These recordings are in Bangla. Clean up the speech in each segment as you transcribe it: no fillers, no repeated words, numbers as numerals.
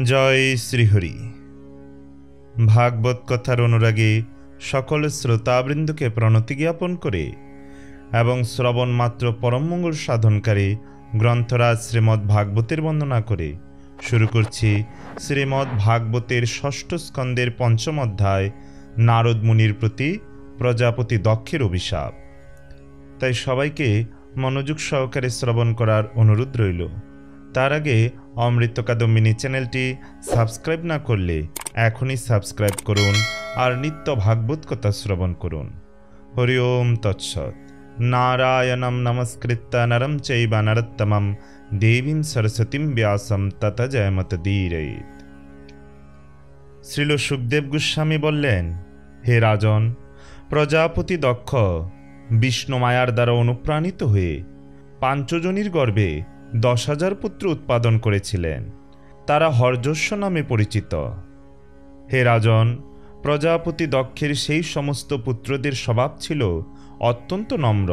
জয় শ্রীহরি। ভাগবত কথার অনুরাগে সকল শ্রোতাবৃন্দকে প্রণতি জ্ঞাপন করে এবং শ্রবণ মাত্র পরমমঙ্গল সাধনকারী গ্রন্থরাজ শ্রীমদ্ ভাগবতের বন্দনা করে শুরু করছি শ্রীমদ্ ভাগবতের ষষ্ঠ স্কন্দের পঞ্চম অধ্যায়, নারদ মুনির প্রতি প্রজাপতি দক্ষের অভিশাপ। তাই সবাইকে মনোযোগ সহকারে শ্রবণ করার অনুরোধ রইল। তার আগে অমৃত কাদম্বিনী চ্যানেলটি সাবস্ক্রাইব না করলে এখনই সাবস্ক্রাইব করুন আর নিত্য ভাগবত কথা শ্রবণ করুন। হরি ওম তৎসৎ। নারায়ণম নমস্কৃত্য নরম চৈব নরোত্তমম দেবীম সরস্বতীম ব্যাসম তত জয়মতদীরয়েৎ। শ্রীল সুখদেব গোস্বামী বললেন, হে রাজন, প্রজাপতি দক্ষ বিষ্ণু মায়ার দ্বারা অনুপ্রাণিত হয়ে পাঞ্চজনীর গর্ভে 10,000 পুত্র উৎপাদন করেছিলেন। তারা হর্যশ্ব নামে পরিচিত। হে রাজন, প্রজাপতি দক্ষের সেই সমস্ত পুত্রদের স্বভাব ছিল অত্যন্ত নম্র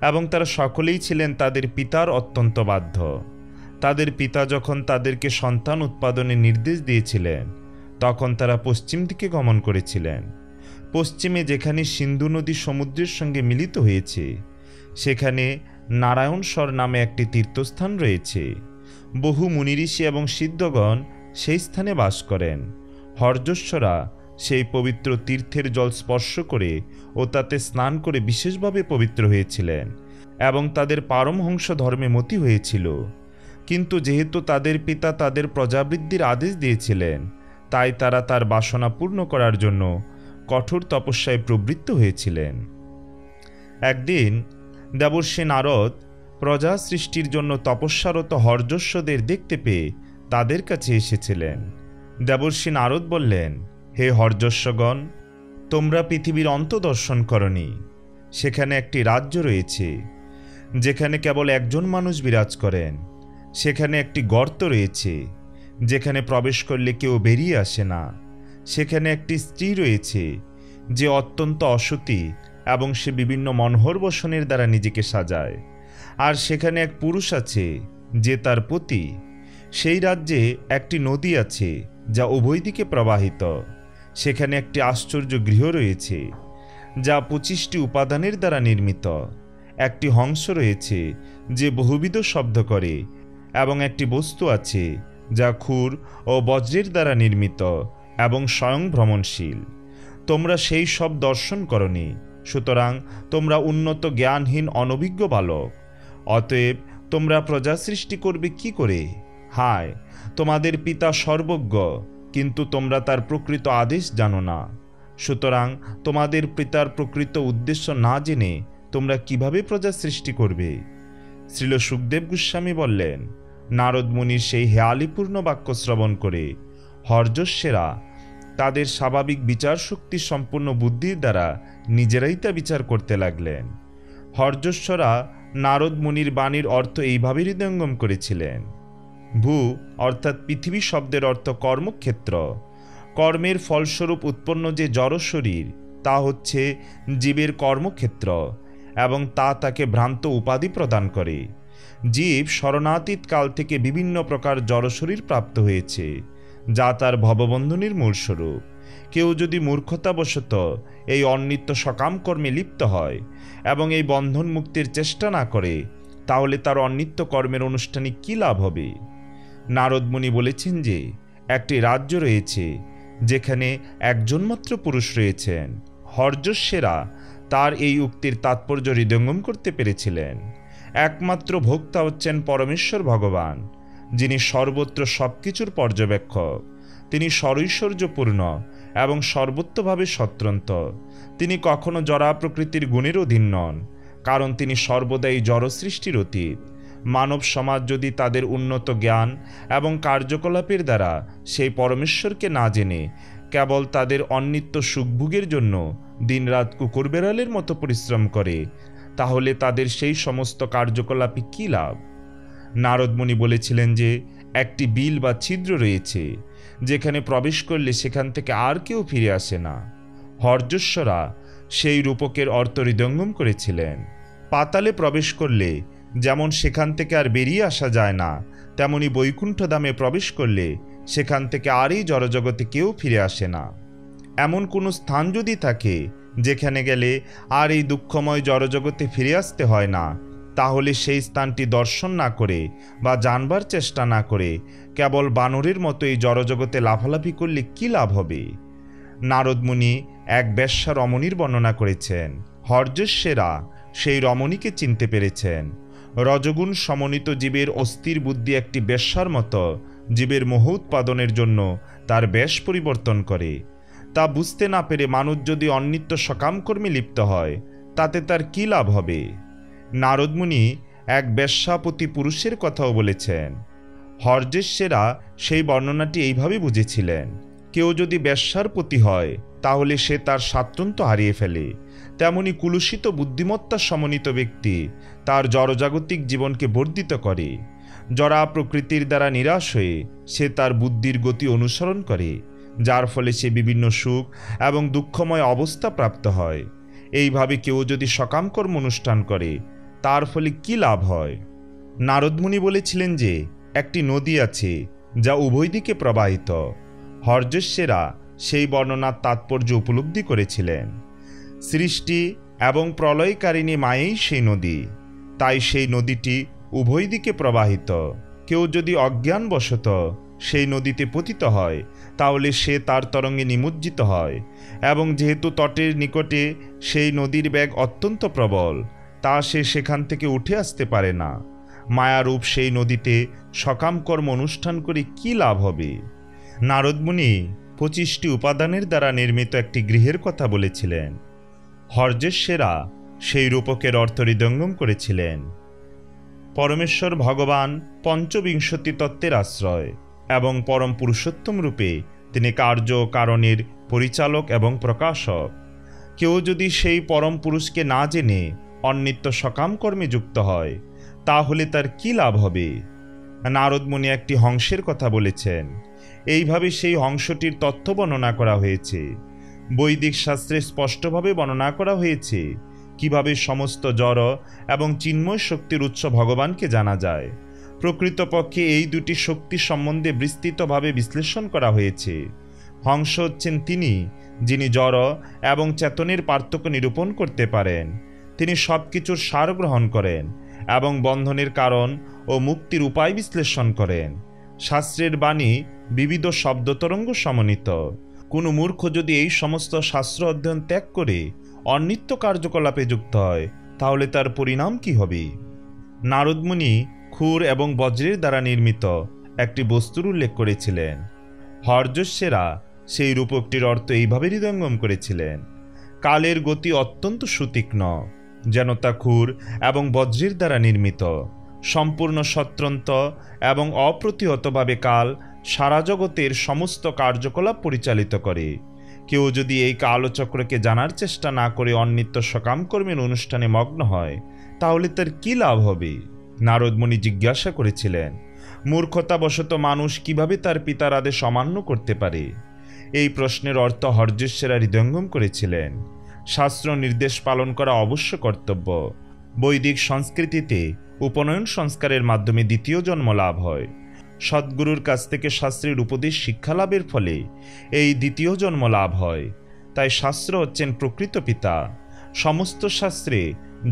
এবং তারা সকলেই ছিলেন তাদের পিতার অত্যন্ত বাধ্য। তাদের পিতা যখন তাদেরকে সন্তান উৎপাদনের নির্দেশ দিয়েছিলেন তখন তারা পশ্চিম দিকে গমন করেছিলেন। পশ্চিমে যেখানে সিন্ধু নদী সমুদ্রের সঙ্গে মিলিত হয়েছে সেখানে নারায়ণস্বর নামে একটি তীর্থস্থান রয়েছে। বহু মুনিঋষি এবং সিদ্ধগণ সেই স্থানে বাস করেন। হর্যশ্বরা সেই পবিত্র তীর্থের জল স্পর্শ করে ও তাতে স্নান করে বিশেষভাবে পবিত্র হয়েছিলেন এবং তাদের পারমহংস ধর্মে মতি হয়েছিল। কিন্তু যেহেতু তাদের পিতা তাদের প্রজাবৃদ্ধির আদেশ দিয়েছিলেন, তাই তারা তার বাসনা পূর্ণ করার জন্য কঠোর তপস্যায় প্রবৃত্ত হয়েছিলেন। একদিন দেবর্ষি নারদ প্রজা সৃষ্টির জন্য তপস্যারত হর্যশ্বদের দেখতে পেয়ে তাদের কাছে এসেছিলেন। দেবর্ষি নারদ বললেন, হে হর্যশ্বগণ, তোমরা পৃথিবীর অন্ত দর্শন করনি। সেখানে একটি রাজ্য রয়েছে যেখানে কেবল একজন মানুষ বিরাজ করেন। সেখানে একটি গর্ত রয়েছে যেখানে প্রবেশ করলে কেউ বেরিয়ে আসে না। সেখানে একটি স্ত্রী রয়েছে যে অত্যন্ত অসতী এবং সে বিভিন্ন মনোহর বসনের দ্বারা নিজেকে সাজায়। আর সেখানে এক পুরুষ আছে যে তার পতি। সেই রাজ্যে একটি নদী আছে যা উভয় দিকে প্রবাহিত। সেখানে একটি আশ্চর্য গৃহ রয়েছে যা 25টি উপাদানের দ্বারা নির্মিত। একটি হংস রয়েছে যে বহুবিধ শব্দ করে এবং একটি বস্তু আছে যা ক্ষুর ও বজ্রের দ্বারা নির্মিত এবং স্বয়ং ভ্রমণশীল। তোমরা সেই সব দর্শন করনি, সুতরাং তোমরা উন্নত জ্ঞানহীন অনভিজ্ঞ বালক। অতএব তোমরা প্রজা সৃষ্টি করবে কি করে? হায়, তোমাদের পিতা সর্বজ্ঞ, কিন্তু তোমরা তার প্রকৃত আদেশ জানো না। সুতরাং তোমাদের পিতার প্রকৃত উদ্দেশ্য না জেনে তোমরা কিভাবে প্রজা সৃষ্টি করবে? শ্রীল সুখদেব গোস্বামী বললেন, নারদ মুনির সেই হেয়ালিপূর্ণ বাক্য শ্রবণ করে হর্যশ্বেরা তাদের স্বাভাবিক বিচার শক্তি সম্পূর্ণ বুদ্ধির দ্বারা নিজেরাই তা বিচার করতে লাগলেন। হর্যশ্বরা নারদ মুনির বাণীর অর্থ এইভাবে হৃদয়ঙ্গম করেছিলেন। ভূ অর্থাৎ পৃথিবী শব্দের অর্থ কর্মক্ষেত্র। কর্মের ফলস্বরূপ উৎপন্ন যে জড় শরীর তা হচ্ছে জীবের কর্মক্ষেত্র এবং তা তাকে ভ্রান্ত উপাধি প্রদান করে। জীব শরণাতীত কাল থেকে বিভিন্ন প্রকার জড় শরীর প্রাপ্ত হয়েছে যা তার ভববন্ধনের মূলস্বরূপ। কেউ যদি মূর্খতাবশত এই অনিত্য সকাম কর্মে লিপ্ত হয় এবং এই বন্ধন মুক্তির চেষ্টা না করে তাহলে তার অনিত্য কর্মের আনুষ্ঠানিক কী লাভ হবে? নারদ মুনি বলেছেন যে একটি রাজ্য রয়েছে যেখানে একজন মাত্র পুরুষ রয়েছেন। হর্যশ্বেরা তার এই উক্তির তাৎপর্য হৃদয়ঙ্গম করতে পেরেছিলেন। একমাত্র ভোক্তা হচ্ছেন পরমেশ্বর ভগবান, যিনি সর্বত্র সবকিছুর পর্যবেক্ষক। তিনি সরৈশ্বর্যপূর্ণ এবং সর্বত্রভাবে স্বতন্ত্র। তিনি কখনো জড়া প্রকৃতির গুণের অধীন নন, কারণ তিনি সর্বদাই জড় সৃষ্টির অতীত। মানব সমাজ যদি তাদের উন্নত জ্ঞান এবং কার্যকলাপের দ্বারা সেই পরমেশ্বরকে না জেনে কেবল তাদের অনিত্য সুখভোগের জন্য দিনরাত কুকুর বেড়ালের মতো পরিশ্রম করে, তাহলে তাদের সেই সমস্ত কার্যকলাপে কী লাভ? নারদ মুনি বলেছিলেন যে একটি বিল বা ছিদ্র রয়েছে যেখানে প্রবেশ করলে সেখান থেকে আর কেউ ফিরে আসে না। হর্যশ্বরা সেই রূপকের অর্থ হৃদয়ঙ্গম করেছিলেন। পাতালে প্রবেশ করলে যেমন সেখান থেকে আর বেরিয়ে আসা যায় না, তেমনি বৈকুণ্ঠ ধামে প্রবেশ করলে সেখান থেকে আর এই জড়জগতে কেউ ফিরে আসে না। এমন কোনো স্থান যদি থাকে যেখানে গেলে আর এই দুঃখময় জড়জগতে ফিরে আসতে হয় না, তাহলে সেই স্থানটি দর্শন না করে বা জানবার চেষ্টা না করে কেবল বানরের মতো এই জড়জগতে লাফালাফি করলে কি লাভ হবে? নারদ মুনি এক বেশ্যা রমণীর বর্ণনা করেছেন। হর্যশ্বেরা সেই রমণীকে চিনতে পেরেছেন। রজগুণ সমন্বিত জীবের অস্থির বুদ্ধি একটি বেশ্যার মতো জীবের মোহ উৎপাদনের জন্য তার বেশ পরিবর্তন করে। তা বুঝতে না পেরে মানুষ যদি অনিত্য সকামকর্মে লিপ্ত হয়, তাতে তার কি লাভ হবে? নারদ মুনি এক বেশ্যাপতি পুরুষের কথাও বলেছেন। হর্যশ্বেরা সেই বর্ণনাটি এইভাবে বুঝেছিলেন, কেউ যদি বেশ্যার পতি হয় তাহলে সে তার স্বাতন্ত্র্য হারিয়ে ফেলে। তেমনি কুলুষিত বুদ্ধিমত্তা সমন্বিত ব্যক্তি তার জড়জাগতিক জীবনকে বর্ধিত করে। জড়া প্রকৃতির দ্বারা নিরাশ হয়ে সে তার বুদ্ধির গতি অনুসরণ করে, যার ফলে সে বিভিন্ন সুখ এবং দুঃখময় অবস্থা প্রাপ্ত হয়। এইভাবে কেউ যদি সকামকর্ম অনুষ্ঠান করে, তার ফলে কি লাভ হয়? নারদমুনি বলেছিলেন যে একটি নদী আছে যা উভয় দিকে প্রবাহিত। হর্যশ্বেরা সেই বর্ণনার তাৎপর্য উপলব্ধি করেছিলেন। সৃষ্টি এবং প্রলয়কারিণী মায়েই সেই নদী, তাই সেই নদীটি উভয় দিকে প্রবাহিত। কেউ যদি অজ্ঞানবশত সেই নদীতে পতিত হয়, তাহলে সে তার তরঙ্গে নিমজ্জিত হয়, এবং যেহেতু তটের নিকটে সেই নদীর বেগ অত্যন্ত প্রবল, তা সে সেখান থেকে উঠে আসতে পারে না। মায়ারূপ সেই নদীতে সকামকর্ম অনুষ্ঠান করে কি লাভ হবে? নারদমুনি 25টি উপাদানের দ্বারা নির্মিত একটি গৃহের কথা বলেছিলেন। হর্যশ্বেরা সেই রূপকের অর্থ হৃদয়ঙ্গম করেছিলেন। পরমেশ্বর ভগবান পঞ্চবিংশতি তত্ত্বের আশ্রয় এবং পরম পুরুষোত্তম রূপে তিনি কার্য কারণের পরিচালক এবং প্রকাশক। কেউ যদি সেই পরম পুরুষকে না জেনে অনিত্য সকাম কর্মে যুক্ত হয়, তাহলে তার কি লাভ হবে? নারদমুনি একটি হংসের কথা বলেছেন। এইভাবে সেই হংসটির তথ্য বর্ণনা করা হয়েছে। বৈদিক শাস্ত্রে স্পষ্টভাবে বর্ণনা করা হয়েছে কিভাবে সমস্ত জড় এবং চিন্ময় শক্তির উৎস ভগবানকে জানা যায়। প্রকৃতপক্ষে এই দুটি শক্তি সম্বন্ধে বিস্তৃতভাবে বিশ্লেষণ করা হয়েছে। হংস হচ্ছেন তিনি যিনি জড় এবং চেতনের পার্থক্য নিরূপণ করতে পারেন। তিনি সব কিছুর সার গ্রহণ করেন এবং বন্ধনের কারণ ও মুক্তির উপায় বিশ্লেষণ করেন। শাস্ত্রের বাণী বিবিধ শব্দতরঙ্গ সমন্বিত। কোনো মূর্খ যদি এই সমস্ত শাস্ত্র অধ্যয়ন ত্যাগ করে অনিত্য কার্যকলাপে যুক্ত হয়, তাহলে তার পরিণাম কি হবে? নারদমুনি ক্ষুর এবং বজ্রের দ্বারা নির্মিত একটি বস্তুর উল্লেখ করেছিলেন। হর্যশ্বেরা সেই রূপকটির অর্থ এইভাবে হৃদয়ঙ্গম করেছিলেন। কালের গতি অত্যন্ত সুতীক্ষ্ণ, যেন তা ক্ষুর এবং বজ্রের দ্বারা নির্মিত। সম্পূর্ণ স্বতন্ত্র এবং অপ্রতিহতভাবে কাল সারা জগতের সমস্ত কার্যকলাপ পরিচালিত করে। কেউ যদি এই কালচক্রকে জানার চেষ্টা না করে অনিত্য সকামকর্মের অনুষ্ঠানে মগ্ন হয়, তাহলে তার কি লাভ হবে? নারদমুনি জিজ্ঞাসা করেছিলেন, মূর্খতাবশত মানুষ কিভাবে তার পিতার আদেশ অমান্য করতে পারে? এই প্রশ্নের অর্থ হর্যশ্বেরা হৃদয়ঙ্গম করেছিলেন। শাস্ত্র নির্দেশ পালন করা অবশ্য কর্তব্য। বৈদিক সংস্কৃতিতে উপনয়ন সংস্কারের মাধ্যমে দ্বিতীয় জন্ম লাভ হয়। সদ্গুরুর কাছ থেকে শাস্ত্রের উপদেশ শিক্ষা লাভের ফলে এই দ্বিতীয় জন্ম লাভ হয়। তাই শাস্ত্র হচ্ছেন প্রকৃত পিতা। সমস্ত শাস্ত্রে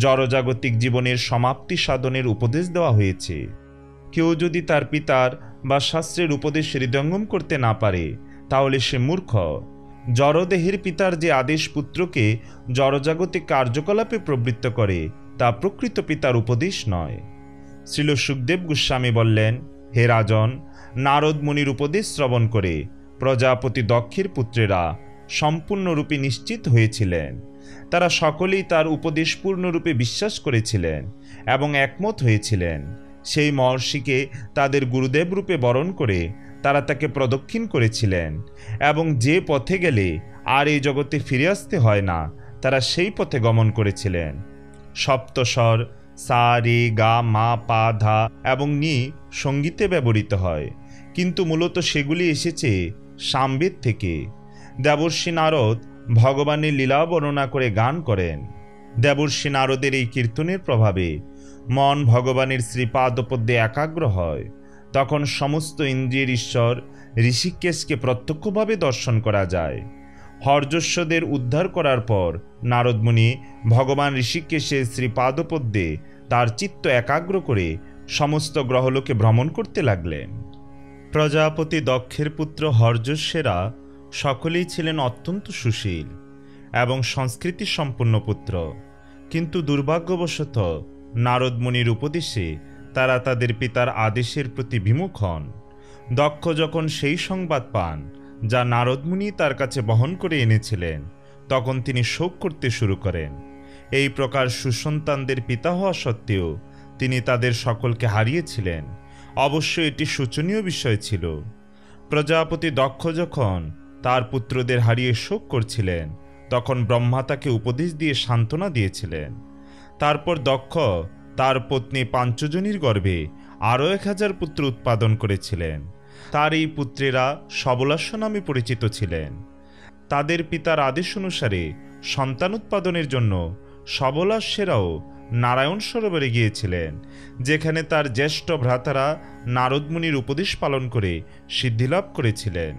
জড়জাগতিক জীবনের সমাপ্তি সাধনের উপদেশ দেওয়া হয়েছে। কেউ যদি তার পিতার বা শাস্ত্রের উপদেশ হৃদয়ঙ্গম করতে না পারে, তাহলে সে মূর্খ। জড়দেহের পিতার যে আদেশ পুত্রকে জড়জাগতিক কার্যকলাপে প্রবৃত্ত করে, তা প্রকৃত পিতার উপদেশ নয়। শ্রীল সুখদেব গোস্বামী বললেন, হে রাজন, নারদ মুনির উপদেশ শ্রবণ করে প্রজাপতি দক্ষের পুত্রেরা সম্পূর্ণরূপে নিশ্চিত হয়েছিলেন। তারা সকলেই তার উপদেশ পূর্ণরূপে বিশ্বাস করেছিলেন এবং একমত হয়েছিলেন। সেই মহর্ষিকে তাদের গুরুদেব রূপে বরণ করে তারা তাকে প্রদক্ষিণ করেছিলেন, এবং যে পথে গেলে আর এই জগতে ফিরে আসতে হয় না, তারা সেই পথে গমন করেছিলেন। সপ্তস্বর সা রে গা মা পা ধা এবং নি সঙ্গীতে ব্যবহৃত হয়, কিন্তু মূলত সেগুলি এসেছে সামবেদ থেকে। দেবর্ষি নারদ ভগবানের লীলা বর্ণনা করে গান করেন। দেবর্ষি নারদের এই কীর্তনের প্রভাবে মন ভগবানের শ্রীপাদপদ্মে একাগ্র হয়। তখন সমস্ত ইন্দ্রিয়ের ঈশ্বর ঋষিকেশকে প্রত্যক্ষভাবে দর্শন করা যায়। হর্যশ্বদের উদ্ধার করার পর নারদমুনি ভগবান ঋষিকেশের শ্রীপাদপদ্মে তার চিত্ত একাগ্র করে সমস্ত গ্রহলোকে ভ্রমণ করতে লাগলেন। প্রজাপতি দক্ষের পুত্র হর্যশ্বেরা সকলেই ছিলেন অত্যন্ত সুশীল এবং সংস্কৃতি সম্পন্ন পুত্র, কিন্তু দুর্ভাগ্যবশত নারদমুনির উপদেশে তারা তাদের পিতার আদেশের প্রতি বিমুখ হন। দক্ষ যখন সেই সংবাদ পান যা নারদমুনি তার কাছে বহন করে এনেছিলেন, তখন তিনি শোক করতে শুরু করেন। এই প্রকার সুসন্তানদের পিতা হওয়া সত্ত্বেও তিনি তাদের সকলকে হারিয়েছিলেন। অবশ্য এটি শোচনীয় বিষয় ছিল। প্রজাপতি দক্ষ যখন তার পুত্রদের হারিয়ে শোক করছিলেন, তখন ব্রহ্মা তাকে উপদেশ দিয়ে সান্ত্বনা দিয়েছিলেন। তারপর দক্ষ তার পত্নী পাঞ্চজনীর গর্ভে আরও 1000 পুত্র উৎপাদন করেছিলেন। তার এই পুত্রেরা সবলাস্য নামে পরিচিত ছিলেন। তাদের পিতার আদেশ অনুসারে সন্তান উৎপাদনের জন্য সবলাস্যেরাও নারায়ণ সরোবরে গিয়েছিলেন, যেখানে তার জ্যেষ্ঠ ভ্রাতারা নারদমুনির উপদেশ পালন করে সিদ্ধিলাভ করেছিলেন।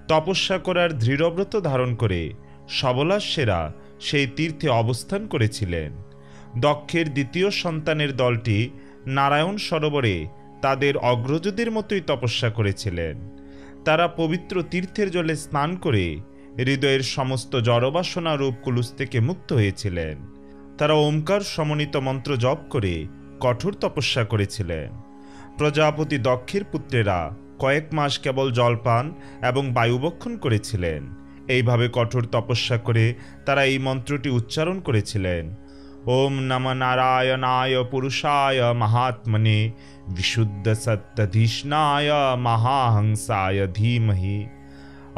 তপস্যা করার দৃঢ়ব্রত ধারণ করে সবলাস্যেরা সেই তীর্থে অবস্থান করেছিলেন। দক্ষের দ্বিতীয় সন্তানের দলটি নারায়ণ সরোবরে তাদের অগ্রজদের মতোই তপস্যা করেছিলেন। তারা পবিত্র তীর্থের জলে স্নান করে হৃদয়ের সমস্ত জড়বাসনা রূপ কুলুস থেকে মুক্ত হয়েছিলেন। তারা ওমকার সমন্বিত মন্ত্র জপ করে কঠোর তপস্যা করেছিলেন। প্রজাপতি দক্ষের পুত্রেরা কয়েক মাস কেবল জলপান এবং বায়ুবক্ষণ করেছিলেন। এইভাবে কঠোর তপস্যা করে তারা এই মন্ত্রটি উচ্চারণ করেছিলেন: ওম নম নারায়ণায় পুরুষায় মহাত্মনে বিশুদ্ধ সত্যধীষ্ণায় মহাহংসায় ধীমহি।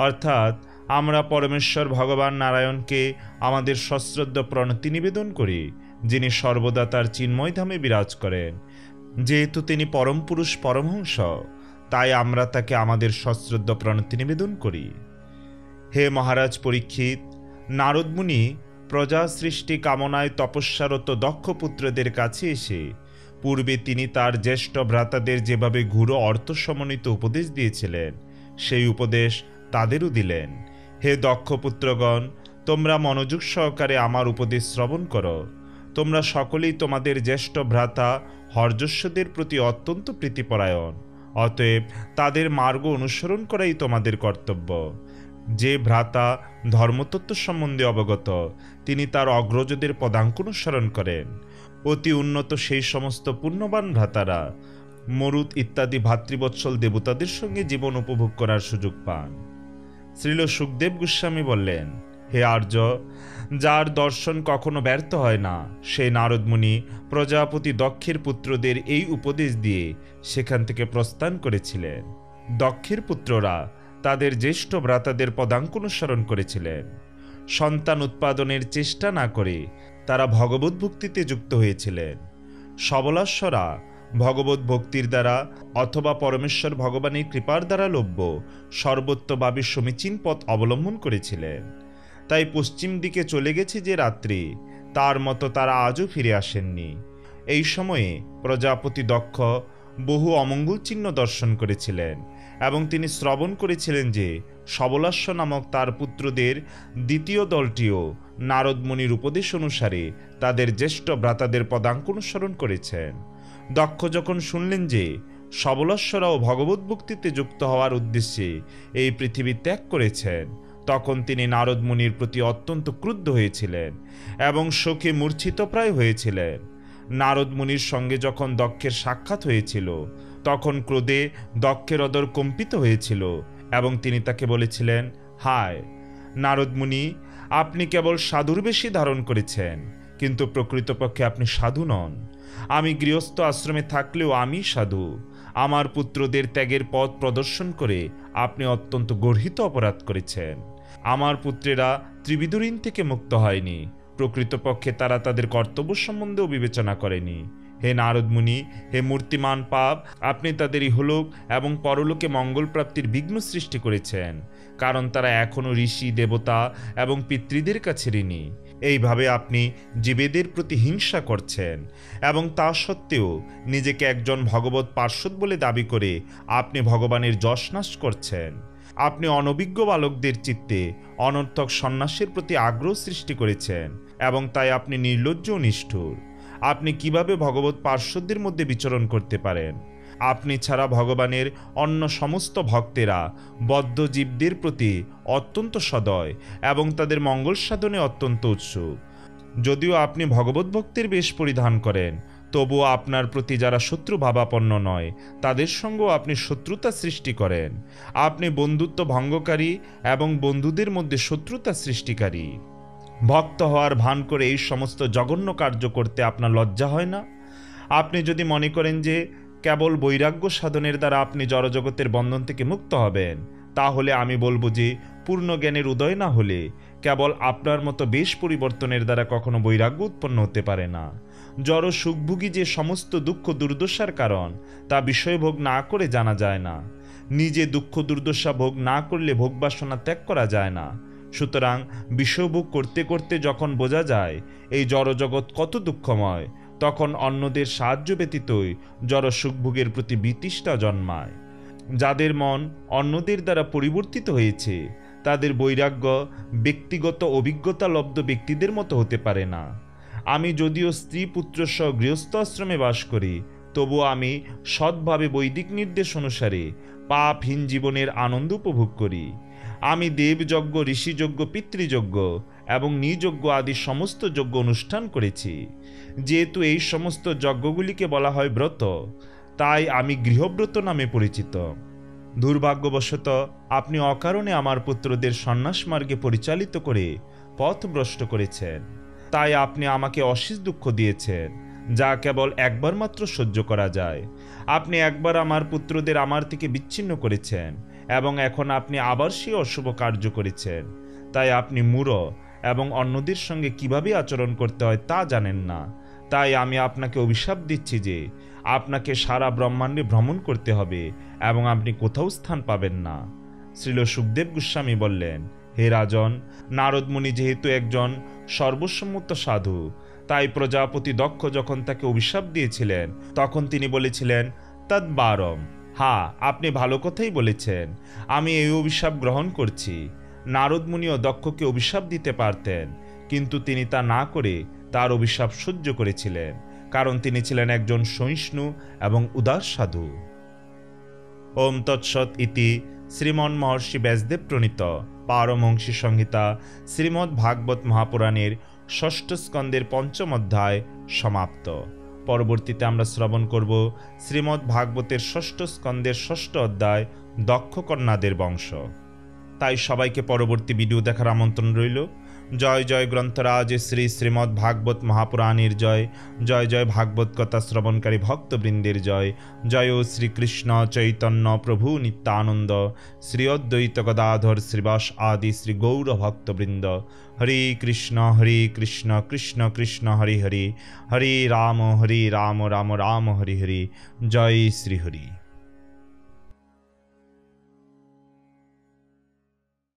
অর্থাৎ, আমরা পরমেশ্বর ভগবান নারায়ণকে আমাদের সশ্রদ্ধ প্রণতি নিবেদন করি, যিনি সর্বদা তার চিন্ময় ধামে বিরাজ করেন। যেহেতু তিনি পরম পুরুষ পরমহংস, তাই আমরা তাকে আমাদের সশ্রদ্ধ প্রণতি নিবেদন করি। হে মহারাজ পরীক্ষিত, নারদমুনি প্রজা সৃষ্টি কামনায় তপস্যারত দক্ষ পুত্রদের কাছে এসে পূর্বে তিনি তার জ্যেষ্ঠ ভ্রাতাদের যেভাবে গূঢ় অর্থ সমন্বিত উপদেশ দিয়েছিলেন, সেই উপদেশ তাদেরও দিলেন। হে দক্ষ পুত্রগণ, তোমরা মনোযোগ সহকারে আমার উপদেশ শ্রবণ করো। তোমরা সকলেই তোমাদের জ্যেষ্ঠ ভ্রাতা হর্যশ্বদের প্রতি অত্যন্ত প্রীতিপরায়ণ, অতএব তাদের মার্গ অনুসরণ করাই তোমাদের কর্তব্য। যে ভ্রাতা ধর্মতত্ত্ব সম্বন্ধে অবগত, তিনি তার অগ্রজদের পদাঙ্ক অনুসরণ করেন। অতি উন্নত সেই সমস্ত পুণ্যবান ভ্রাতারা মরুত ইত্যাদি ভাতৃবৎসল দেবতাদের সঙ্গে জীবন উপভোগ করার সুযোগ পান। শ্রীল সুখদেব গোস্বামী বললেন, হে আর্য, যার দর্শন কখনো ব্যর্থ হয় না, সেই নারদমুনি প্রজাপতি দক্ষের পুত্রদের এই উপদেশ দিয়ে সেখান থেকে প্রস্থান করেছিলেন। দক্ষের পুত্ররা তাদের জ্যেষ্ঠ ভ্রাতাদের পদাঙ্ক অনুসরণ করেছিলেন। সন্তান উৎপাদনের চেষ্টা না করে তারা ভগবত ভক্তিতে যুক্ত হয়েছিলেন। সবলাস্যরা ভগবত ভক্তির দ্বারা অথবা পরমেশ্বর ভগবানের কৃপার দ্বারা লভ্য সর্বত্রভাবে সমীচীন পথ অবলম্বন করেছিলেন। তাই পশ্চিম দিকে চলে গেছে যে রাত্রি, তার মতো তারা আজও ফিরে আসেননি। এই সময়ে প্রজাপতি দক্ষ বহু অমঙ্গল চিহ্ন দর্শন করেছিলেন এবং তিনি শ্রবণ করেছিলেন যে সবলাস্য নামক তার পুত্রদের দ্বিতীয় দলটিও নারদমুনির উপদেশ অনুসারে তাদের জ্যেষ্ঠ ভ্রাতাদের পদাঙ্ক অনুসরণ করেছেন। দক্ষ যখন শুনলেন যে সবলাস্যরাও ভগবত ভক্তিতে যুক্ত হওয়ার উদ্দেশ্যে এই পৃথিবী ত্যাগ করেছেন, তখন তিনি নারদমুনির প্রতি অত্যন্ত ক্রুদ্ধ হয়েছিলেন এবং শোকে মূর্ছিতপ্রায় হয়েছিলেন। নারদমুনির সঙ্গে যখন দক্ষের সাক্ষাৎ হয়েছিল, তখন ক্রোধে দক্ষের অদর কম্পিত হয়েছিল এবং তিনি তাকে বলেছিলেন, হায় নারদমুনি, আপনি কেবল সাধুর বেশি ধারণ করেছেন, কিন্তু প্রকৃতপক্ষে আপনি সাধু নন। আমি গৃহস্থ আশ্রমে থাকলেও আমি সাধু। আমার পুত্রদের ত্যাগের পথ প্রদর্শন করে আপনি অত্যন্ত গর্হিত অপরাধ করেছেন। আমার পুত্রেরা ত্রিবিধ ঋণ থেকে মুক্ত হয়নি। প্রকৃতপক্ষে তারা তাদের কর্তব্য সম্বন্ধেও বিবেচনা করেনি। হে নারদমুনি, হে মূর্তিমান পাপ, আপনি তাদের ইহলোক এবং পরলোকে মঙ্গল প্রাপ্তির বিঘ্ন সৃষ্টি করেছেন, কারণ তারা এখনও ঋষি, দেবতা এবং পিতৃদের কাছে ঋণী। এইভাবে আপনি জীবেদের প্রতি হিংসা করছেন এবং তা সত্ত্বেও নিজেকে একজন ভগবৎ পার্ষদ বলে দাবি করে আপনি ভগবানের যশ নাশ করছেন। আপনি অনভিজ্ঞ বালকদের চিত্তে অনর্থক সন্ন্যাসের প্রতি আগ্রহ সৃষ্টি করেছেন এবং তাই আপনি নির্লজ্জ ও নিষ্ঠুর। আপনি কিভাবে ভগবৎ পার্ষদদের মধ্যে বিচরণ করতে পারেন? আপনি ছাড়া ভগবানের অন্য সমস্ত ভক্তেরা বদ্ধ জীবদের প্রতি অত্যন্ত সদয় এবং তাদের মঙ্গল সাধনে অত্যন্ত উৎসুক। যদিও আপনি ভগবত ভক্তের বেশ পরিধান করেন, তবুও আপনার প্রতি যারা শত্রু ভাবাপন্ন নয় তাদের সঙ্গেও আপনি শত্রুতা সৃষ্টি করেন। আপনি বন্ধুত্ব ভঙ্গকারী এবং বন্ধুদের মধ্যে শত্রুতা সৃষ্টিকারী। ভক্ত হওয়ার ভান করে এই সমস্ত জঘন্য কার্য করতে আপনার লজ্জা হয় না? আপনি যদি মনে করেন যে কেবল বৈরাগ্য সাধনের দ্বারা আপনি জড়জগতের বন্ধন থেকে মুক্ত হবেন, তাহলে আমি বলবো যে পূর্ণ জ্ঞানের উদয় না হলে কেবল আপনার মতো বেশ পরিবর্তনের দ্বারা কখনো বৈরাগ্য উৎপন্ন হতে পারে না। জড় সুখভোগী যে সমস্ত দুঃখ দুর্দশার কারণ তা বিষয়ভোগ না করে জানা যায় না। নিজে দুঃখ দুর্দশা ভোগ না করলে ভোগবাসনা ত্যাগ করা যায় না। সুতরাং বিষয়ভোগ করতে করতে যখন বোঝা যায় এই জড়জগৎ কত দুঃখময়, তখন অন্যদের সাহায্য ব্যতীতই জড় সুখভোগের প্রতি বিতৃষ্ণা জন্মায়। যাদের মন অন্যদের দ্বারা পরিবর্তিত হয়েছে তাদের বৈরাগ্য ব্যক্তিগত অভিজ্ঞতা লব্ধ ব্যক্তিদের মতো হতে পারে না। আমি যদিও স্ত্রী পুত্র সহ গৃহস্থ আশ্রমে বাস করি, তবুও আমি সৎভাবে বৈদিক নির্দেশ অনুসারে পাপহীন জীবনের আনন্দ উপভোগ করি। আমি দেবযজ্ঞ, ঋষিযজ্ঞ, পিতৃযজ্ঞ এবং নিযজ্ঞ আদি সমস্ত যজ্ঞ অনুষ্ঠান করেছি। যেহেতু এই সমস্ত যজ্ঞগুলিকে বলা হয় ব্রত, তাই আমি গৃহব্রত নামে পরিচিত। দুর্ভাগ্যবশত আপনি অকারণে আমার পুত্রদের সন্ন্যাস মার্গে পরিচালিত করে পথভ্রষ্ট করেছেন। তাই আপনি আমাকে অশেষ দুঃখ দিয়েছেন, যা কেবল একবার মাত্র সহ্য করা যায়। আপনি একবার আমার পুত্রদের আমার থেকে বিচ্ছিন্ন করেছেন এবং এখন আপনি আবার সেই অশুভ কার্য করেছেন। তাই আপনি মূঢ় এবং অন্যদের সঙ্গে কিভাবে আচরণ করতে হয় তা জানেন না। তাই আমি আপনাকে অভিশাপ দিচ্ছি যে আপনাকে সারা ব্রহ্মাণ্ডে ভ্রমণ করতে হবে এবং আপনি কোথাও স্থান পাবেন না। শ্রীল সুখদেব গোস্বামী বললেন, হে রাজন, নারদ মুনি যেহেতু একজন সর্বসম্মত সাধু, তাই প্রজাপতি দক্ষ যখন তাকে অভিশাপ দিয়েছিলেন তখন তিনি বলেছিলেন, তদ্বারম, হ্যাঁ, আপনি ভালো কথাই বলেছেন, আমি এই অভিশাপ গ্রহণ করছি। নারদ মুনিও দক্ষকে অভিশাপ দিতে পারতেন, কিন্তু তিনি তা না করে তার অভিশাপ সহ্য করেছিলেন, কারণ তিনি ছিলেন একজন সহিষ্ণু এবং উদার সাধু। ওম তৎসৎ ইতি শ্রীমন মহর্ষি ব্যাসদেব প্রণীত পারমহংসী সংহিতা শ্রীমদ্ ভাগবত মহাপুরাণের ষষ্ঠ স্কন্দের পঞ্চম অধ্যায় সমাপ্ত। পরবর্তীতে আমরা শ্রবণ করব শ্রীমদ্ ভাগবতের ষষ্ঠ স্কন্দের ষষ্ঠ অধ্যায় দক্ষ কন্যাদের বংশ। তাই সবাইকে পরবর্তী ভিডিও দেখার আমন্ত্রণ রইল। জয় জয় গ্রন্থরাজ শ্রী শ্রীমদ্ ভাগবত মহাপুরাণের জয়। জয় জয় ভাগবত কথা শ্রবণকারী ভক্তবৃন্দের জয়। জয় শ্রীকৃষ্ণ চৈতন্য প্রভু নিত্যানন্দ শ্রী অদ্বৈত গদাধর শ্রীবাস আদি শ্রী গৌর ভক্তবৃন্দ। হরে কৃষ্ণ কৃষ্ণ কৃষ্ণ হরে হরে, হরে রাম রাম রাম হরে হরে। জয় শ্রী হরি।